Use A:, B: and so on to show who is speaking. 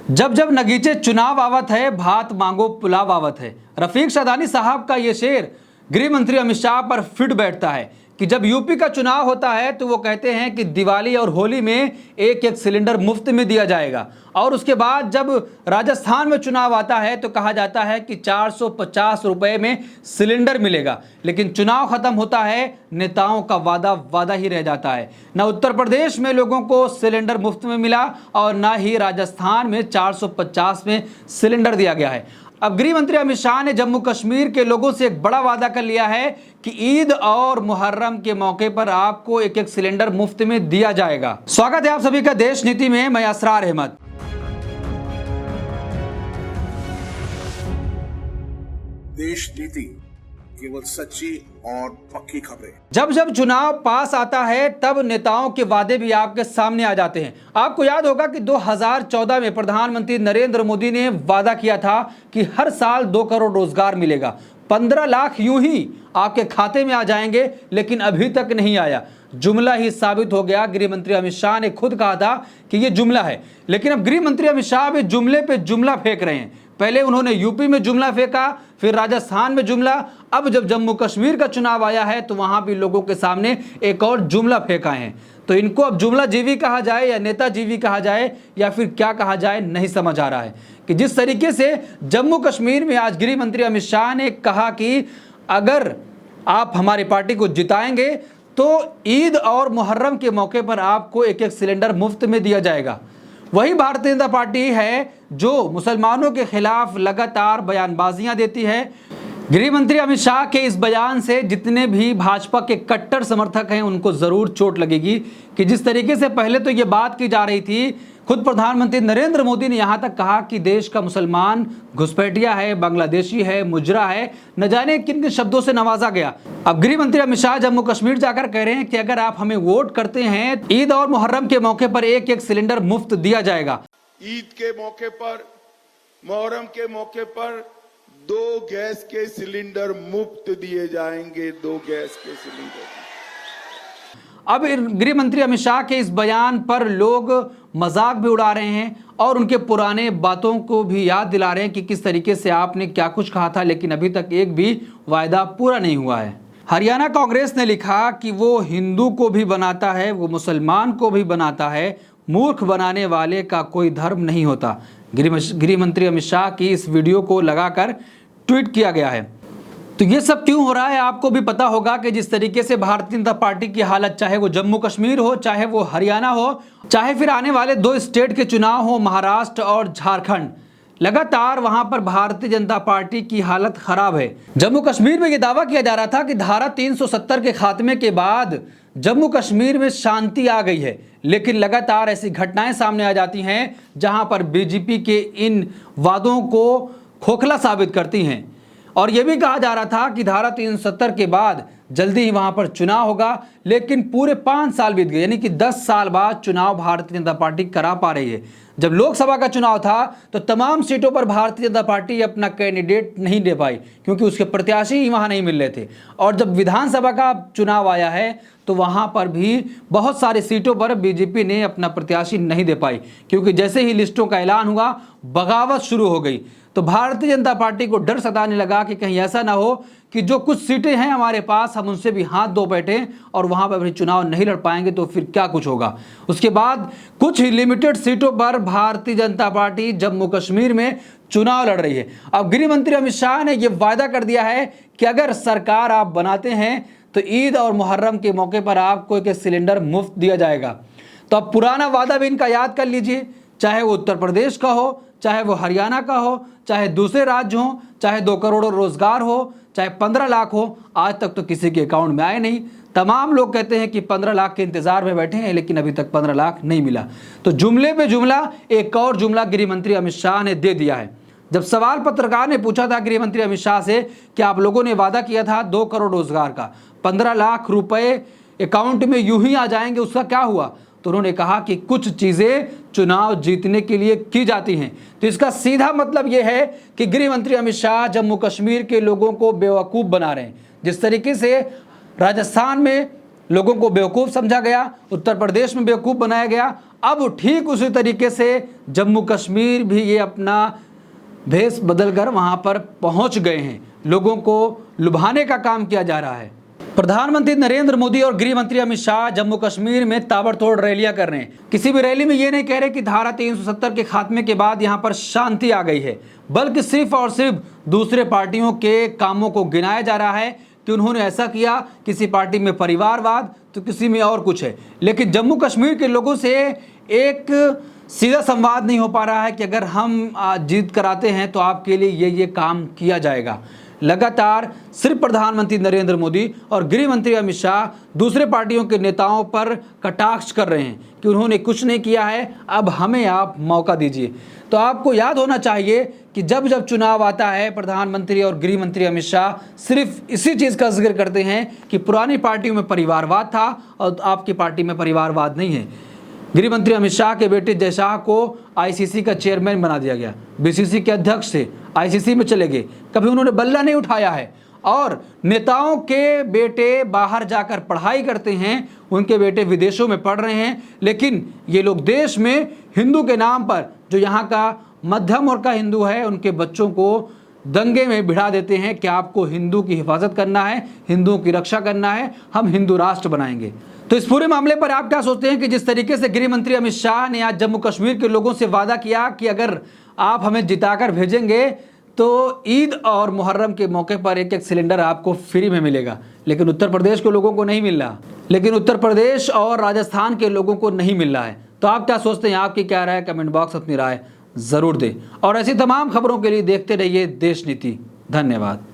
A: जब जब नगीचे चुनाव आवत है, भात मांगो पुलाव आवत है। रफीक शाहदानी साहब का ये शेर गृह मंत्री अमित शाह पर फिट बैठता है कि जब यूपी का चुनाव होता है तो वो कहते हैं कि दिवाली और होली में एक एक सिलेंडर मुफ्त में दिया जाएगा, और उसके बाद जब राजस्थान में चुनाव आता है तो कहा जाता है कि 450 रुपए में सिलेंडर मिलेगा। लेकिन चुनाव खत्म होता है, नेताओं का वादा वादा ही रह जाता है। न उत्तर प्रदेश में लोगों को सिलेंडर मुफ्त में मिला और न ही राजस्थान में 450 में सिलेंडर दिया गया है। अब गृह मंत्री अमित शाह ने जम्मू कश्मीर के लोगों से एक बड़ा वादा कर लिया है कि ईद और मुहर्रम के मौके पर आपको एक एक सिलेंडर मुफ्त में दिया जाएगा। स्वागत है आप सभी का देश नीति में, मैं असरार अहमद।
B: देश नीति केवल सच्ची और पक्की खबरें।
A: जब जब चुनाव पास आता है तब नेताओं के वादे भी आपके सामने आ जाते हैं। आपको याद होगा कि 2014 में प्रधानमंत्री नरेंद्र मोदी ने वादा किया था कि हर साल 2 करोड़ रोजगार मिलेगा, 15 लाख यूं ही आपके खाते में आ जाएंगे, लेकिन अभी तक नहीं आया। जुमला ही साबित हो गया। गृह मंत्री अमित शाह ने खुद कहा था कि यह जुमला है, लेकिन अब गृह मंत्री अमित शाह भी जुमले पे जुमला फेंक रहे हैं। पहले उन्होंने यूपी में जुमला फेंका, फिर राजस्थान में जुमला, अब जब जम्मू कश्मीर का चुनाव आया है तो वहां भी लोगों के सामने एक और जुमला फेंका है। तो इनको अब जुमला जीवी कहा जाए या नेता जीवी कहा जाए या फिर क्या कहा जाए, नहीं समझ आ रहा है। कि जिस तरीके से जम्मू कश्मीर में आज गृह मंत्री अमित शाह ने कहा कि अगर आप हमारी पार्टी को जिताएंगे तो ईद और मुहर्रम के मौके पर आपको एक एक सिलेंडर मुफ्त में दिया जाएगा। वही भारतीय जनता पार्टी है जो मुसलमानों के खिलाफ लगातार बयानबाजियां देती है। गृह मंत्री अमित शाह के इस बयान से जितने भी भाजपा के कट्टर समर्थक हैं उनको जरूर चोट लगेगी कि जिस तरीके से पहले तो ये बात की जा रही थी, खुद प्रधानमंत्री नरेंद्र मोदी ने यहां तक कहा कि देश का मुसलमान घुसपैठिया है, बांग्लादेशी है, मुजरा है, न जाने किन किन शब्दों से नवाजा गया। अब गृह मंत्री अमित शाह जम्मू कश्मीर जाकर कह रहे हैं कि अगर आप हमें वोट करते हैं, ईद और मुहर्रम के मौके पर एक एक सिलेंडर मुफ्त दिया जाएगा।
C: ईद के मौके पर, मुहर्रम के मौके पर 2 गैस के सिलेंडर मुफ्त दिए जाएंगे। 2 गैस के सिलेंडर।
A: अब गृह मंत्री अमित शाह के इस बयान पर लोग मजाक भी उड़ा रहे हैं और उनके पुराने बातों को भी याद दिला रहे हैं कि किस तरीके से आपने क्या कुछ कहा था, लेकिन अभी तक एक भी वायदा पूरा नहीं हुआ है। हरियाणा कांग्रेस ने लिखा कि वो हिंदू को भी बनाता है, वो मुसलमान को भी बनाता है, मूर्ख बनाने वाले का कोई धर्म नहीं होता। गृह मंत्री अमित शाह की इस वीडियो को लगाकर ट्वीट किया गया है। तो ये सब क्यों हो रहा है आपको भी पता होगा कि जिस तरीके से भारतीय जनता पार्टी की हालत, चाहे वो जम्मू कश्मीर हो, चाहे वो हरियाणा हो, चाहे फिर आने वाले 2 स्टेट के चुनाव हो, महाराष्ट्र और झारखंड, लगातार वहां पर भारतीय जनता पार्टी की हालत खराब है। जम्मू कश्मीर में यह दावा किया जा रहा था कि धारा 370 के खात्मे के बाद जम्मू कश्मीर में शांति आ गई है, लेकिन लगातार ऐसी घटनाएं सामने आ जाती हैं जहां पर बीजेपी के इन वादों को खोखला साबित करती हैं। और यह भी कहा जा रहा था कि धारा 370 के बाद जल्दी ही वहां पर चुनाव होगा, लेकिन पूरे 5 साल बीत गए, यानी कि 10 साल बाद चुनाव भारतीय जनता पार्टी करा पा रही है। जब लोकसभा का चुनाव था तो तमाम सीटों पर भारतीय जनता पार्टी अपना कैंडिडेट नहीं दे पाई क्योंकि उसके प्रत्याशी ही वहां नहीं मिल रहे थे। और जब विधानसभा का चुनाव आया है तो वहां पर भी बहुत सारी सीटों पर बीजेपी ने अपना प्रत्याशी नहीं दे पाई, क्योंकि जैसे ही लिस्टों का ऐलान हुआ बगावत शुरू हो गई। तो भारतीय जनता पार्टी को डर सताने लगा कि कहीं ऐसा ना हो कि जो कुछ सीटें हैं हमारे पास, हम उनसे भी हाथ धो बैठे और वहां पर भी चुनाव नहीं लड़ पाएंगे तो फिर क्या कुछ होगा। उसके बाद कुछ ही लिमिटेड सीटों पर भारतीय जनता पार्टी जम्मू कश्मीर में चुनाव लड़ रही है। अब गृह मंत्री अमित शाह ने यह वायदा कर दिया है कि अगर सरकार आप बनाते हैं तो ईद और मुहर्रम के मौके पर आपको एक सिलेंडर मुफ्त दिया जाएगा। तो अब पुराना वादा भी इनका याद कर लीजिए, चाहे वो उत्तर प्रदेश का हो, चाहे वो हरियाणा का हो, चाहे दूसरे राज्य हो, चाहे 2 करोड़ रोजगार हो, चाहे 15 लाख हो, आज तक तो किसी के अकाउंट में आए नहीं। तमाम लोग कहते हैं कि 15 लाख के इंतजार में बैठे हैं, लेकिन अभी तक 15 लाख नहीं मिला। तो जुमले पे जुमला, एक और जुमला गृह मंत्री अमित शाह ने दे दिया है। जब सवाल पत्रकार ने पूछा था गृह मंत्री अमित शाह से कि आप लोगों ने वादा किया था 2 करोड़ रोजगार का, 15 लाख रुपए अकाउंट में यूं ही आ जाएंगे, उसका क्या हुआ? तो उन्होंने कहा कि कुछ चीजें चुनाव जीतने के लिए की जाती हैं। तो इसका सीधा मतलब यह है कि गृह मंत्री अमित शाह जम्मू कश्मीर के लोगों को बेवकूफ बना रहे हैं। जिस तरीके से राजस्थान में लोगों को बेवकूफ समझा गया, उत्तर प्रदेश में बेवकूफ बनाया गया, अब ठीक उसी तरीके से जम्मू कश्मीर भी ये अपना भेष बदलकर वहां पर पहुंच गए हैं। लोगों को लुभाने का काम किया जा रहा है। प्रधानमंत्री नरेंद्र मोदी और गृह मंत्री अमित शाह जम्मू कश्मीर में ताबड़तोड़ रैलियां कर रहे हैं। किसी भी रैली में ये नहीं कह रहे कि धारा 370 के खात्मे के बाद यहां पर शांति आ गई है, बल्कि सिर्फ और सिर्फ दूसरे पार्टियों के कामों को गिनाया जा रहा है कि उन्होंने ऐसा किया। किसी पार्टी में परिवारवाद तो किसी में और कुछ है, लेकिन जम्मू कश्मीर के लोगों से एक सीधा संवाद नहीं हो पा रहा है कि अगर हम जीत कराते हैं तो आपके लिए ये काम किया जाएगा। लगातार सिर्फ प्रधानमंत्री नरेंद्र मोदी और गृह मंत्री अमित शाह दूसरे पार्टियों के नेताओं पर कटाक्ष कर रहे हैं कि उन्होंने कुछ नहीं किया है, अब हमें आप मौका दीजिए। तो आपको याद होना चाहिए कि जब जब चुनाव आता है, प्रधानमंत्री और गृह मंत्री अमित शाह सिर्फ इसी चीज़ का जिक्र करते हैं कि पुरानी पार्टियों में परिवारवाद था और आपकी पार्टी में परिवारवाद नहीं है। गृह मंत्री अमित शाह के बेटे जय शाह को आईसीसी का चेयरमैन बना दिया गया, बीसीसी के अध्यक्ष थे, आईसीसी में चले गए, कभी उन्होंने बल्ला नहीं उठाया है। और नेताओं के बेटे बाहर जाकर पढ़ाई करते हैं, उनके बेटे विदेशों में पढ़ रहे हैं, लेकिन ये लोग देश में हिंदू के नाम पर, जो यहाँ का मध्यम वर्ग का हिंदू है, उनके बच्चों को दंगे में भिड़ा देते हैं कि आपको हिंदू की हिफाजत करना है, हिंदुओं की रक्षा करना है, हम हिंदू राष्ट्र बनाएंगे। तो इस पूरे मामले पर आप क्या सोचते हैं कि जिस तरीके से गृह मंत्री अमित शाह ने आज जम्मू कश्मीर के लोगों से वादा किया कि अगर आप हमें जिताकर भेजेंगे तो ईद और मुहर्रम के मौके पर एक एक सिलेंडर आपको फ्री में मिलेगा, लेकिन उत्तर प्रदेश के लोगों को नहीं मिल रहा, लेकिन उत्तर प्रदेश और राजस्थान के लोगों को नहीं मिल रहा है। तो आप क्या सोचते हैं, आपकी क्या राय है? कमेंट बॉक्स अपनी राय ज़रूर दें और ऐसी तमाम खबरों के लिए देखते रहिए देश नीति। धन्यवाद।